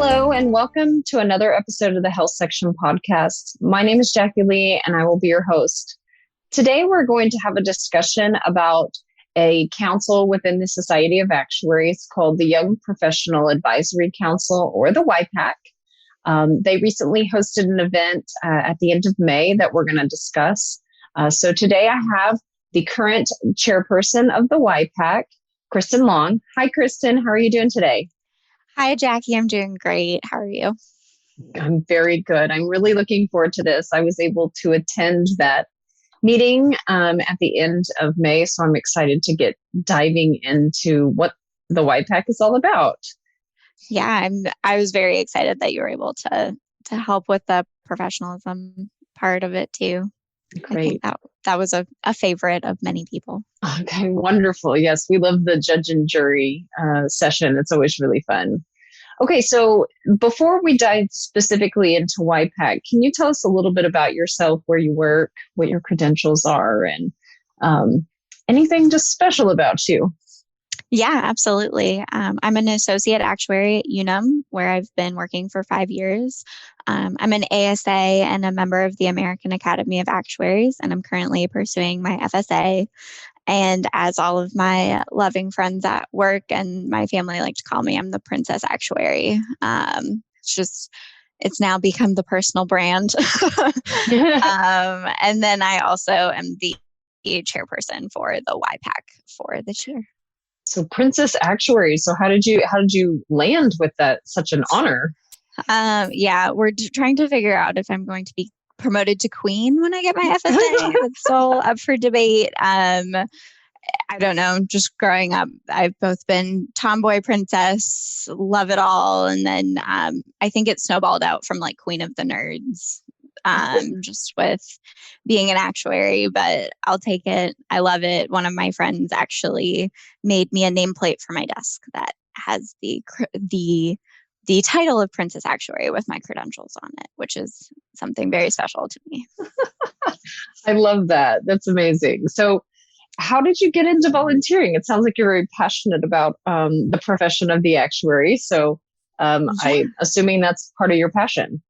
Hello, and welcome to another episode of the Health Section podcast. My name is Jackie Lee, and I will be your host. Today, we're going to have a discussion about a council within the Society of Actuaries called the Young Professional Advisory Council, or the YPAC. They recently hosted an event at the end of May that we're going to discuss. So today, I have the current chairperson of the YPAC, Kristen Long. Hi, Kristen. How are you doing today? Hi, Jackie. I'm doing great. How are you? I'm very good. I'm really looking forward to this. I was able to attend that meeting at the end of May, so I'm excited to get diving into what the YPAC is all about. Yeah, I was very excited that you were able to help with the professionalism part of it too. Great. I think that was a favorite of many people. Okay, wonderful. Yes, we love the judge and jury session. It's always really fun. Okay, so before we dive specifically into YPAC, can you tell us a little bit about yourself, where you work, what your credentials are, and anything just special about you? Yeah, absolutely. I'm an associate actuary at Unum, where I've been working for 5 years. I'm an ASA and a member of the American Academy of Actuaries, and I'm currently pursuing my FSA. And as all of my loving friends at work and my family like to call me, I'm the Princess Actuary. It's now become the personal brand. And then I also am the chairperson for the YPAC for this year. So Princess Actuary. So how did you land with that? Such an honor. Yeah, we're trying to figure out if I'm going to be promoted to queen when I get my FSA. It's still up for debate. I don't know. Just growing up, I've both been tomboy princess, love it all, and then I think it snowballed out from like queen of the nerds, just with being an actuary. But I'll take it. I love it. One of my friends actually made me a nameplate for my desk that has the title of Princess Actuary with my credentials on it, which is something very special to me. I love that. That's amazing. So how did you get into volunteering? It sounds like you're very passionate about the profession of the actuary. So I'm assuming that's part of your passion.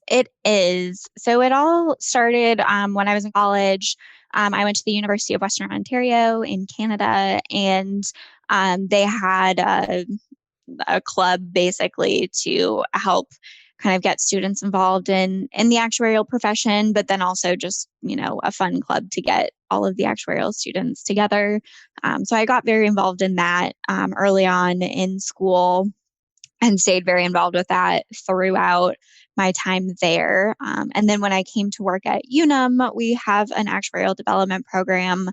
It is. So it all started when I was in college. I went to the University of Western Ontario in Canada, and they had a club basically to help kind of get students involved in the actuarial profession, but then also just, a fun club to get all of the actuarial students together. So I got very involved in that early on in school and stayed very involved with that throughout my time there. And then when I came to work at Unum, we have an actuarial development program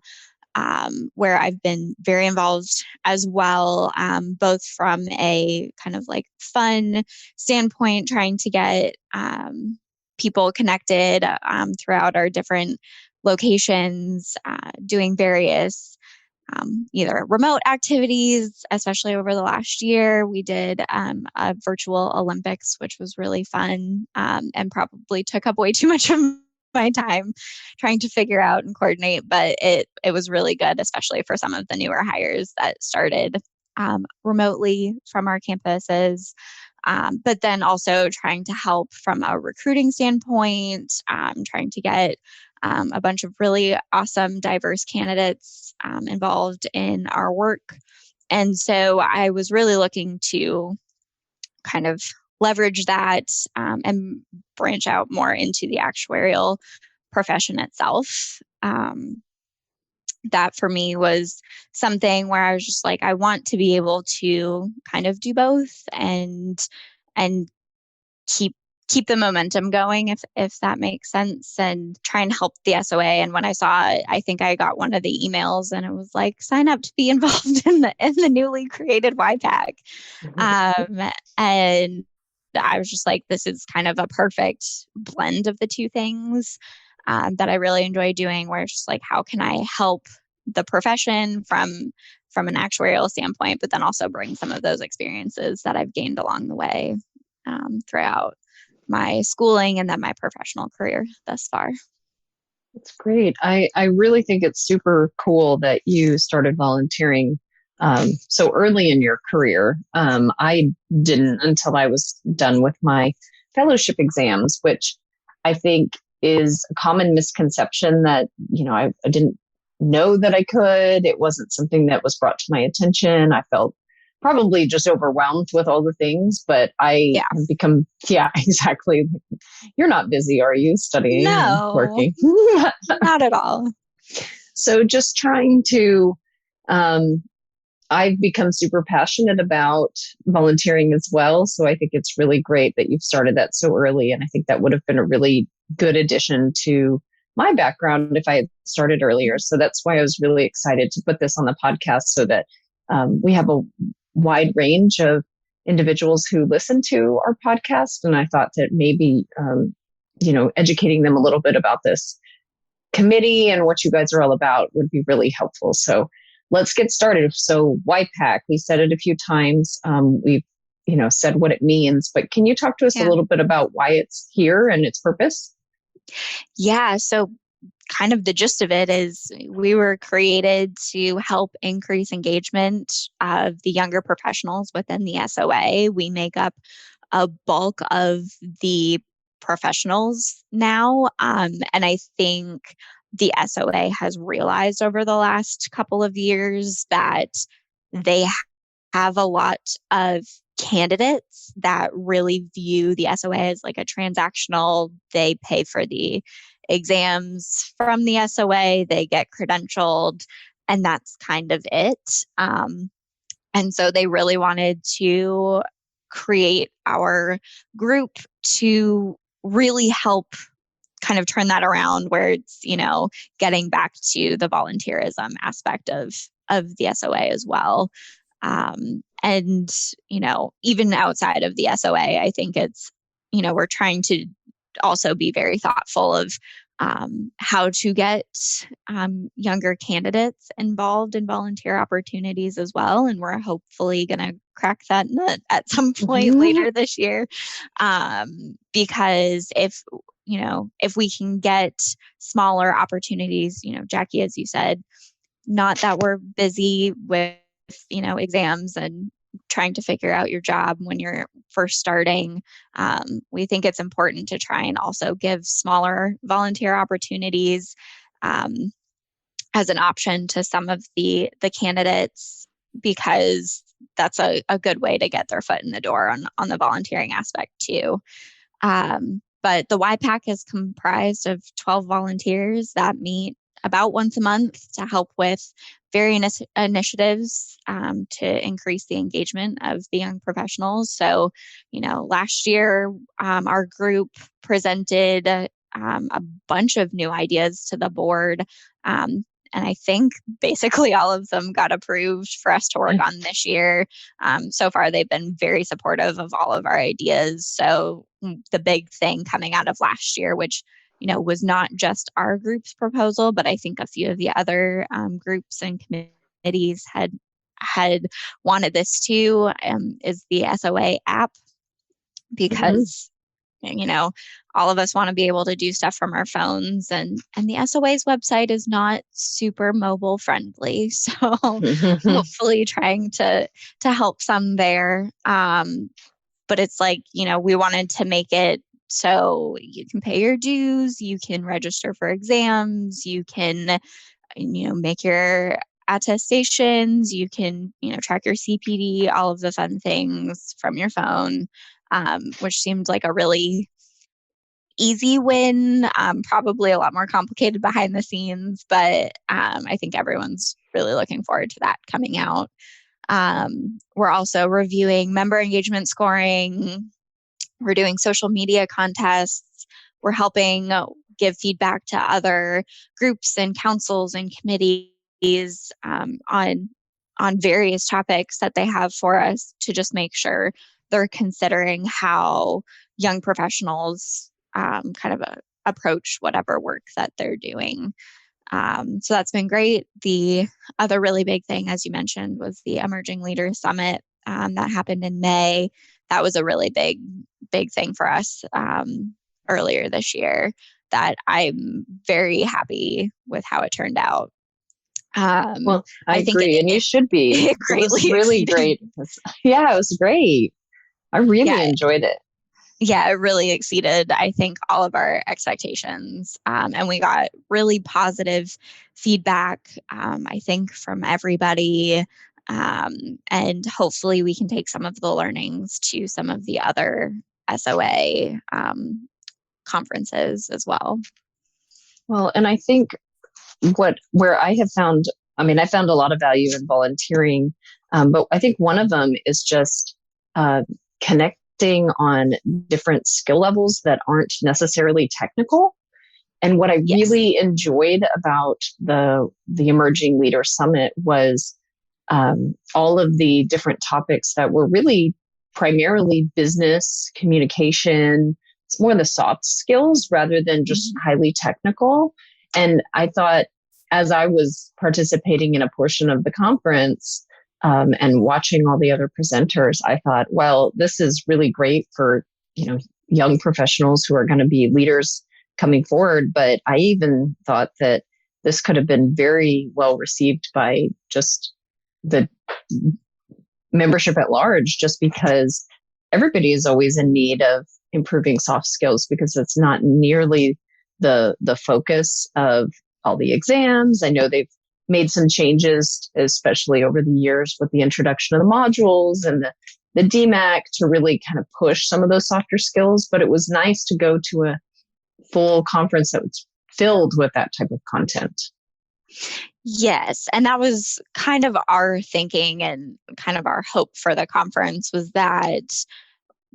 where I've been very involved as well, both from a kind of like fun standpoint, trying to get people connected throughout our different locations, doing various either remote activities, especially over the last year. We did a virtual Olympics, which was really fun and probably took up way too much of my time trying to figure out and coordinate, but it was really good, especially for some of the newer hires that started remotely from our campuses. But then also trying to help from a recruiting standpoint, trying to get a bunch of really awesome, diverse candidates involved in our work. And so I was really looking to kind of leverage that and branch out more into the actuarial profession itself. That for me was something where I was just like, I want to be able to kind of do both and keep the momentum going, if that makes sense, and try and help the SOA. And when I saw it, I think I got one of the emails and it was like, sign up to be involved in the newly created YPAC. And I was just like, this is kind of a perfect blend of the two things that I really enjoy doing, where it's just like, how can I help the profession from an actuarial standpoint, but then also bring some of those experiences that I've gained along the way throughout my schooling and then my professional career thus far. That's great. I really think it's super cool that you started volunteering so early in your career. I didn't until I was done with my fellowship exams, which I think is a common misconception that, I didn't know that I could. It wasn't something that was brought to my attention. I felt probably just overwhelmed with all the things, but I have become, exactly. You're not busy, are you, studying and working? Not at all. So just trying to, I've become super passionate about volunteering as well. So I think it's really great that you've started that so early. And I think that would have been a really good addition to my background if I had started earlier. So that's why I was really excited to put this on the podcast so that we have a wide range of individuals who listen to our podcast. And I thought that maybe, educating them a little bit about this committee and what you guys are all about would be really helpful. So let's get started. So YPAC, we said it a few times. We've, said what it means, but can you talk to us a little bit about why it's here and its purpose? Yeah. So kind of the gist of it is we were created to help increase engagement of the younger professionals within the SOA. We make up a bulk of the professionals now. And I think the SOA has realized over the last couple of years that they have a lot of candidates that really view the SOA as like a transactional. They pay for the exams from the SOA, they get credentialed, and that's kind of it. And so they really wanted to create our group to really help kind of turn that around where it's, getting back to the volunteerism aspect of the SOA as well. And, even outside of the SOA, I think it's, we're trying to also be very thoughtful of how to get younger candidates involved in volunteer opportunities as well. And we're hopefully going to crack that nut at some point later this year. Because if we can get smaller opportunities, Jackie, as you said, not that we're busy with, exams and trying to figure out your job when you're first starting. We think it's important to try and also give smaller volunteer opportunities as an option to some of the candidates, because that's a good way to get their foot in the door on the volunteering aspect too. But the YPAC is comprised of 12 volunteers that meet about once a month to help with various initiatives to increase the engagement of the young professionals. So, last year, our group presented a bunch of new ideas to the board. And I think basically all of them got approved for us to work on this year. So far, they've been very supportive of all of our ideas. So the big thing coming out of last year, which was not just our group's proposal, but I think a few of the other groups and committees had wanted this too, is the SOA app, because all of us want to be able to do stuff from our phones, and the SOA's website is not super mobile friendly. So hopefully trying to help some there. But it's like, we wanted to make it so you can pay your dues, you can register for exams, you can, make your attestations, you can, track your CPD, all of the fun things from your phone, which seemed like a really easy win, probably a lot more complicated behind the scenes, but I think everyone's really looking forward to that coming out. We're also reviewing member engagement scoring. We're doing social media contests. We're helping give feedback to other groups and councils and committees on various topics that they have for us, to just make sure they're considering how young professionals kind of approach whatever work that they're doing. So that's been great. The other really big thing, as you mentioned, was the Emerging Leaders Summit that happened in May. That was a really big thing for us earlier this year, that I'm very happy with how it turned out. Well, I think agree. And you should be. it It was greatly really exceeded. great. Yeah, it was great. I really Yeah, enjoyed it. yeah, it really exceeded, I think, all of our expectations. And we got really positive feedback, I think, from everybody. And hopefully we can take some of the learnings to some of the other SOA conferences as well. Well, and I think where I have found, I mean, I found a lot of value in volunteering, but I think one of them is just connecting on different skill levels that aren't necessarily technical. And what I Yes. really enjoyed about the Emerging Leader Summit was all of the different topics that were really primarily business communication. It's more the soft skills rather than just highly technical. And I thought, as I was participating in a portion of the conference and watching all the other presenters, I thought, well, this is really great for, young professionals who are going to be leaders coming forward. But I even thought that this could have been very well received by just the membership at large, just because everybody is always in need of improving soft skills, because it's not nearly the focus of all the exams. I know they've made some changes, especially over the years with the introduction of the modules and the DMAC, to really kind of push some of those softer skills. But it was nice to go to a full conference that was filled with that type of content. Yes. And that was kind of our thinking and kind of our hope for the conference, was that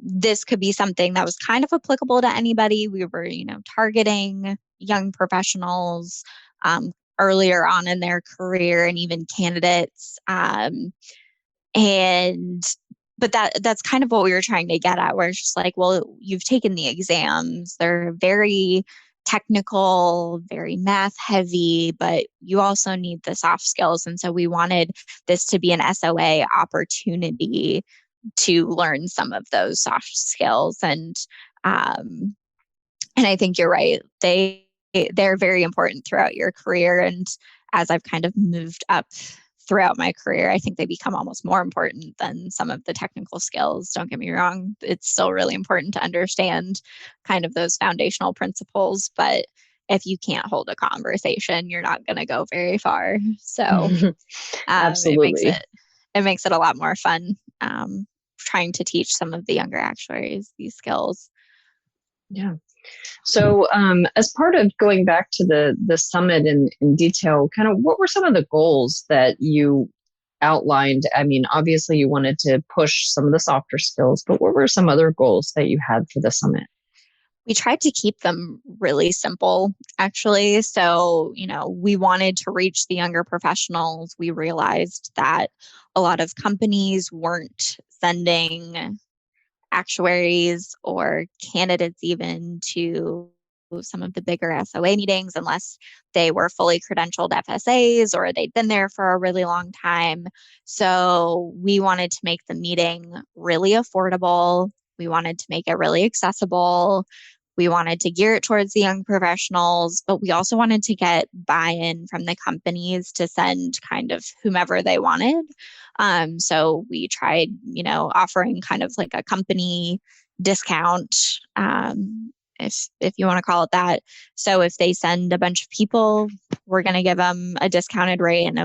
this could be something that was kind of applicable to anybody. We were, targeting young professionals earlier on in their career, and even candidates. But that's kind of what we were trying to get at, where it's just like, well, you've taken the exams. They're very technical, very math heavy, but you also need the soft skills. And so we wanted this to be an SOA opportunity to learn some of those soft skills. And I think you're right. They're very important throughout your career. And as I've kind of moved up throughout my career, I think they become almost more important than some of the technical skills. Don't get me wrong. It's still really important to understand kind of those foundational principles, but if you can't hold a conversation, you're not going to go very far. So Absolutely. It makes it a lot more fun trying to teach some of the younger actuaries these skills. Yeah. So as part of going back to the summit in detail, kind of what were some of the goals that you outlined? I mean, obviously you wanted to push some of the softer skills, but what were some other goals that you had for the summit? We tried to keep them really simple, actually. So, we wanted to reach the younger professionals. We realized that a lot of companies weren't sending actuaries or candidates even to some of the bigger SOA meetings unless they were fully credentialed FSAs or they'd been there for a really long time. So we wanted to make the meeting really affordable. We wanted to make it really accessible. We wanted to gear it towards the young professionals, but we also wanted to get buy-in from the companies to send kind of whomever they wanted. So we tried, offering kind of like a company discount, if you want to call it that. So if they send a bunch of people, we're going to give them a discounted rate. And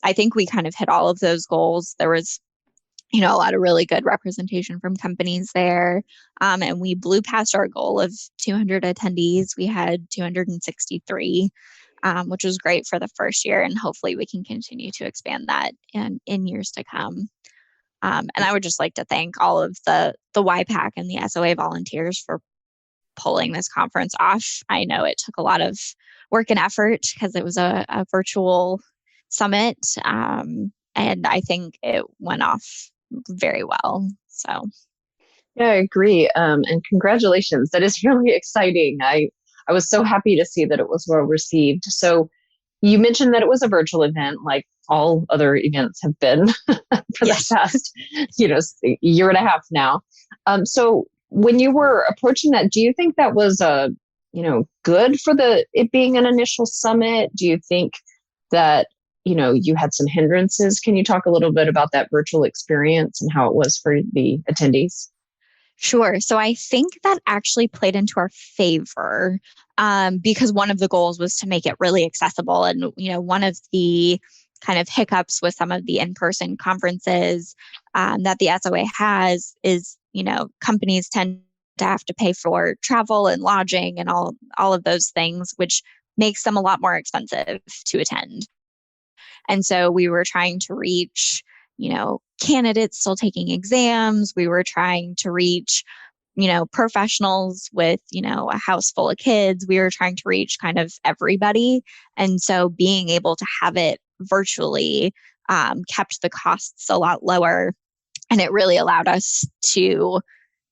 I think we kind of hit all of those goals. There was, a lot of really good representation from companies there. And we blew past our goal of 200 attendees. We had 263, which was great for the first year. And hopefully we can continue to expand that in years to come. And I would just like to thank all of the YPAC and the SOA volunteers for pulling this conference off. I know it took a lot of work and effort because it was a virtual summit. And I think it went off very well. So, yeah, I agree. And congratulations. That is really exciting. I was so happy to see that it was well received. So you mentioned that it was a virtual event, like all other events have been for yes. the past, year and a half now. So when you were approaching that, do you think that was good for it being an initial summit? Do you think that you had some hindrances. Can you talk a little bit about that virtual experience and how it was for the attendees? Sure. So I think that actually played into our favor because one of the goals was to make it really accessible. And, one of the kind of hiccups with some of the in-person conferences that the SOA has is, companies tend to have to pay for travel and lodging and all of those things, which makes them a lot more expensive to attend. And so we were trying to reach, candidates still taking exams. We were trying to reach, professionals with, a house full of kids. We were trying to reach kind of everybody. And so being able to have it virtually kept the costs a lot lower. And it really allowed us to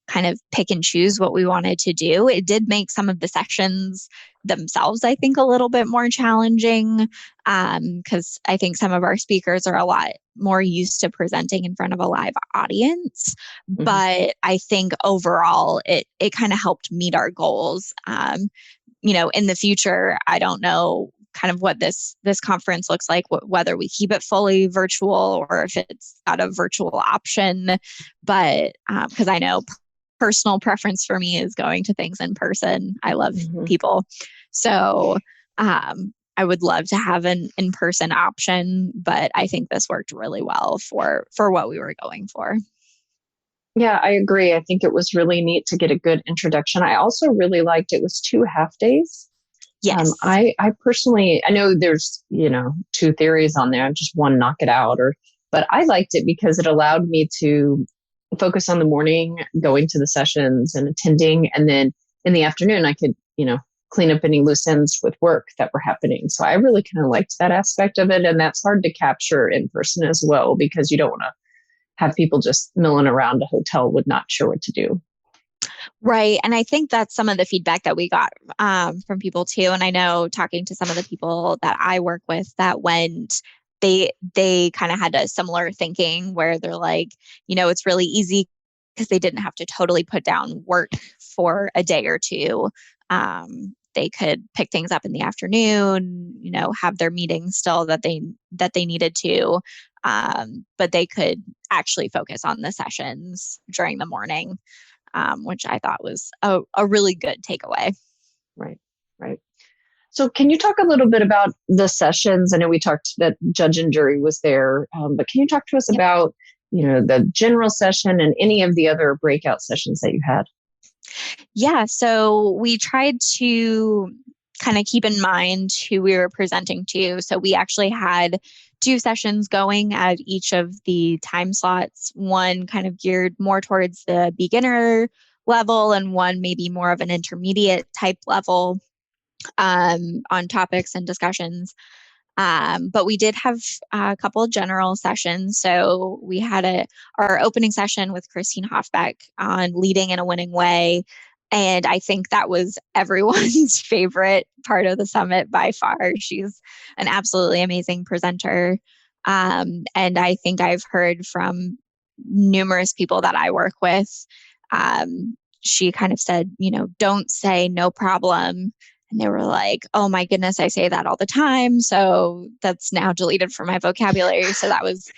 kind of pick and choose what we wanted to do. It did make some of the sessions themselves, I think, a little bit more challenging because I think some of our speakers are a lot more used to presenting in front of a live audience. Mm-hmm. But I think overall, it kind of helped meet our goals. In the future, I don't know kind of what this conference looks like, whether we keep it fully virtual or if it's got a virtual option. But because I know personal preference for me is going to things in person. I love people. So I would love to have an in-person option, but I think this worked really well for what we were going for. Yeah, I agree. I think it was really neat to get a good introduction. I also really liked it was 2 half days. Yes. I personally, I know there's, 2 theories on there, just one knock it out, but I liked it because it allowed me to focus on the morning, going to the sessions and attending. And then in the afternoon, I could, clean up any loose ends with work that were happening. So I really kind of liked that aspect of it. And that's hard to capture in person as well, because you don't want to have people just milling around a hotel with not sure what to do. Right. And I think that's some of the feedback that we got from people too. And I know talking to some of the people that I work with that went, they kind of had a similar thinking where they're like, it's really easy because they didn't have to totally put down work for a day or two. They could pick things up in the afternoon, have their meetings still that they needed to, but they could actually focus on the sessions during the morning, which I thought was a really good takeaway. Right. So can you talk a little bit about the sessions? I know we talked that judge and jury was there, but can you talk to us about, the general session and any of the other breakout sessions that you had? Yeah. So we tried to kind of keep in mind who we were presenting to. So we actually had 2 sessions going at each of the time slots, one kind of geared more towards the beginner level and one maybe more of an intermediate type level on topics and discussions. But we did have a couple of general sessions. So we had our opening session with Christine Hoffbeck on leading in a winning way. And I think that was everyone's favorite part of the summit by far. She's an absolutely amazing presenter. And I think I've heard from numerous people that I work with. She kind of said, don't say no problem. And they were like, oh my goodness, I say that all the time. So that's now deleted from my vocabulary. So that was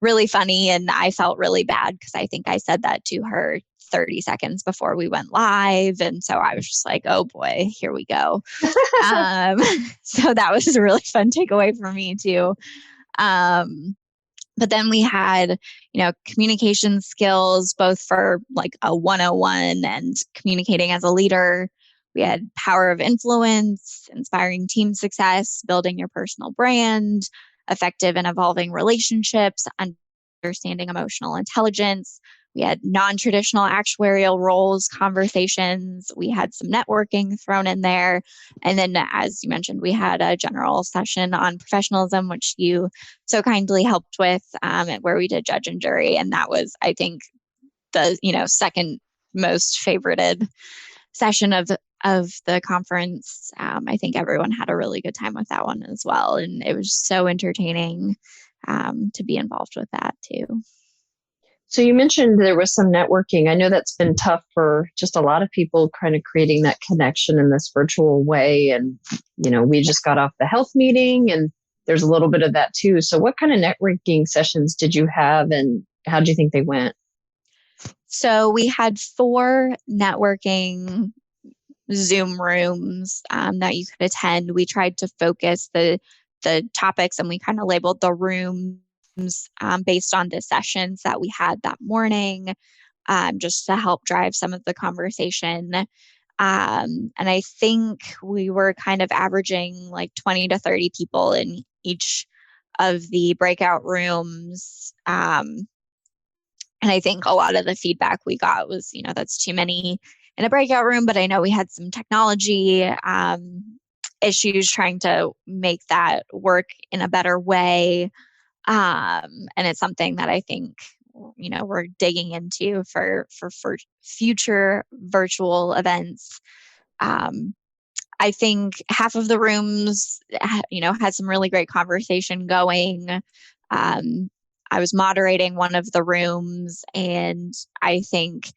really funny. And I felt really bad because I think I said that to her 30 seconds before we went live. And so I was just like, oh boy, here we go. So that was a really fun takeaway for me too. But then we had, communication skills, both for like a 101 and communicating as a leader. We had power of influence, inspiring team success, building your personal brand, effective and evolving relationships, understanding emotional intelligence. We had non-traditional actuarial roles, conversations. We had some networking thrown in there. And then, as you mentioned, we had a general session on professionalism, which you so kindly helped with, where we did judge and jury. And that was, I think, the second most favorited session of the conference. I think everyone had a really good time with that one as well. And it was so entertaining to be involved with that too. So you mentioned there was some networking. I know that's been tough for just a lot of people kind of creating that connection in this virtual way. And, we just got off the health meeting and there's a little bit of that too. So what kind of networking sessions did you have and how do you think they went? So we had 4 networking Zoom rooms that you could attend. We tried to focus the topics, and we kind of labeled the rooms based on the sessions that we had that morning, just to help drive some of the conversation. And I think we were kind of averaging like 20 to 30 people in each of the breakout rooms. And I think a lot of the feedback we got was, that's too many in a breakout room, but I know we had some technology issues trying to make that work in a better way. And it's something that I think, we're digging into for future virtual events. I think half of the rooms, had some really great conversation going. I was moderating one of the rooms, and I think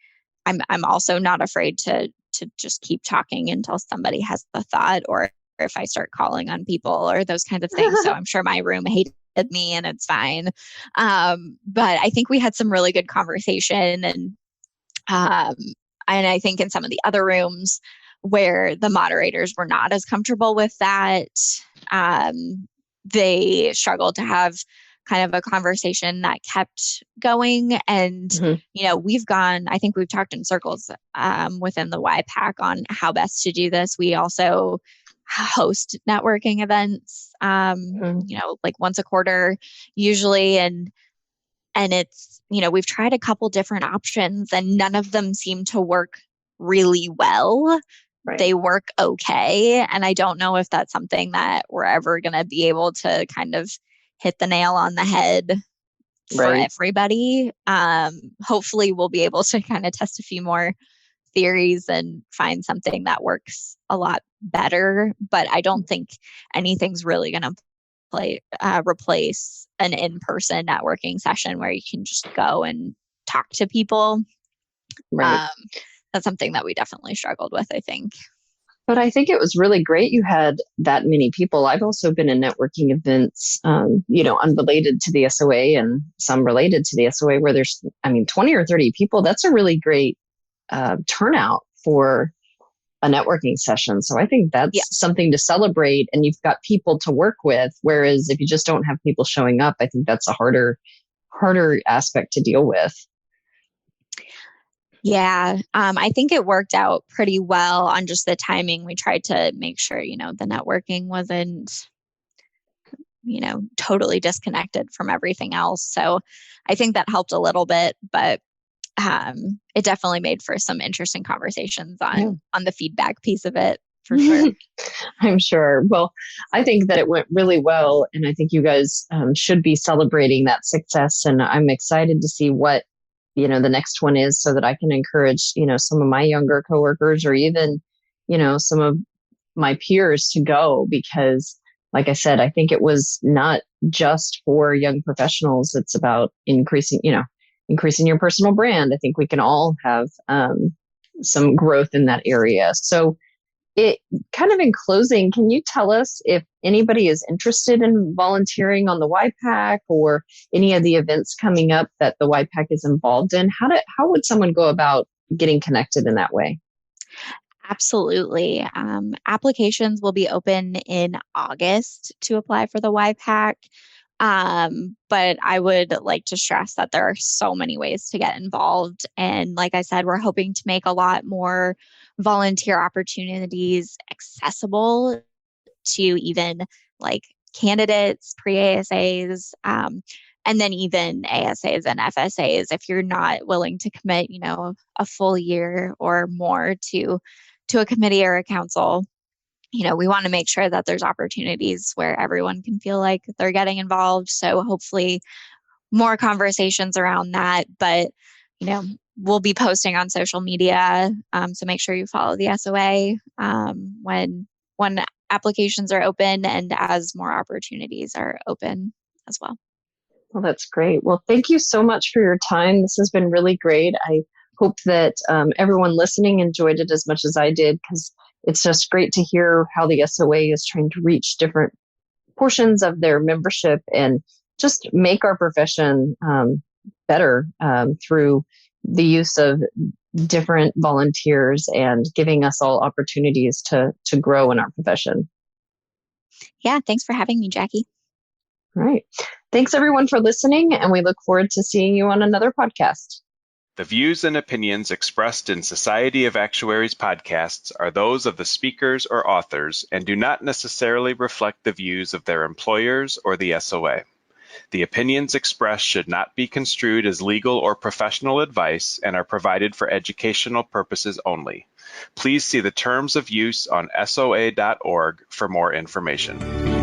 I'm also not afraid to just keep talking until somebody has the thought, or if I start calling on people or those kinds of things. So I'm sure my room hated me, and it's fine. But I think we had some really good conversation, and I think in some of the other rooms where the moderators were not as comfortable with that, they struggled to have kind of a conversation that kept going. And, I think we've talked in circles within the YPAC on how best to do this. We also host networking events, like once a quarter usually. And it's, we've tried a couple different options and none of them seem to work really well. Right. They work okay. And I don't know if that's something that we're ever going to be able to kind of hit the nail on the head for everybody. Hopefully we'll be able to kind of test a few more theories and find something that works a lot better. But I don't think anything's really going to replace an in-person networking session where you can just go and talk to people. Right. That's something that we definitely struggled with, I think. But I think it was really great you had that many people. I've also been in networking events, unrelated to the SOA and some related to the SOA where there's, 20 or 30 people. That's a really great turnout for a networking session. So I think that's something to celebrate, and you've got people to work with. Whereas if you just don't have people showing up, I think that's a harder aspect to deal with. Yeah, I think it worked out pretty well on just the timing. We tried to make sure, the networking wasn't, totally disconnected from everything else. So I think that helped a little bit, but it definitely made for some interesting conversations on the feedback piece of it, for sure. I'm sure. Well, I think that it went really well, and I think you guys should be celebrating that success. And I'm excited to see what the next one is, so that I can encourage, some of my younger coworkers or even, some of my peers to go, because like I said, I think it was not just for young professionals. It's about increasing your personal brand. I think we can all have some growth in that area. So it kind of in closing, can you tell us if anybody is interested in volunteering on the YPAC or any of the events coming up that the YPAC is involved in? How would someone go about getting connected in that way? Absolutely. Applications will be open in August to apply for the YPAC. But I would like to stress that there are so many ways to get involved. And like I said, we're hoping to make a lot more volunteer opportunities accessible to even like candidates, pre-ASAs, and then even ASAs and FSAs if you're not willing to commit, a full year or more to a committee or a council. We want to make sure that there's opportunities where everyone can feel like they're getting involved. So hopefully more conversations around that, but, we'll be posting on social media. So make sure you follow the SOA when applications are open and as more opportunities are open as well. Well, that's great. Well, thank you so much for your time. This has been really great. I hope that everyone listening enjoyed it as much as I did, because it's just great to hear how the SOA is trying to reach different portions of their membership and just make our profession better through the use of different volunteers and giving us all opportunities to grow in our profession. Yeah, thanks for having me, Jackie. All right. Thanks everyone for listening, and we look forward to seeing you on another podcast. The views and opinions expressed in Society of Actuaries podcasts are those of the speakers or authors and do not necessarily reflect the views of their employers or the SOA. The opinions expressed should not be construed as legal or professional advice and are provided for educational purposes only. Please see the terms of use on SOA.org for more information.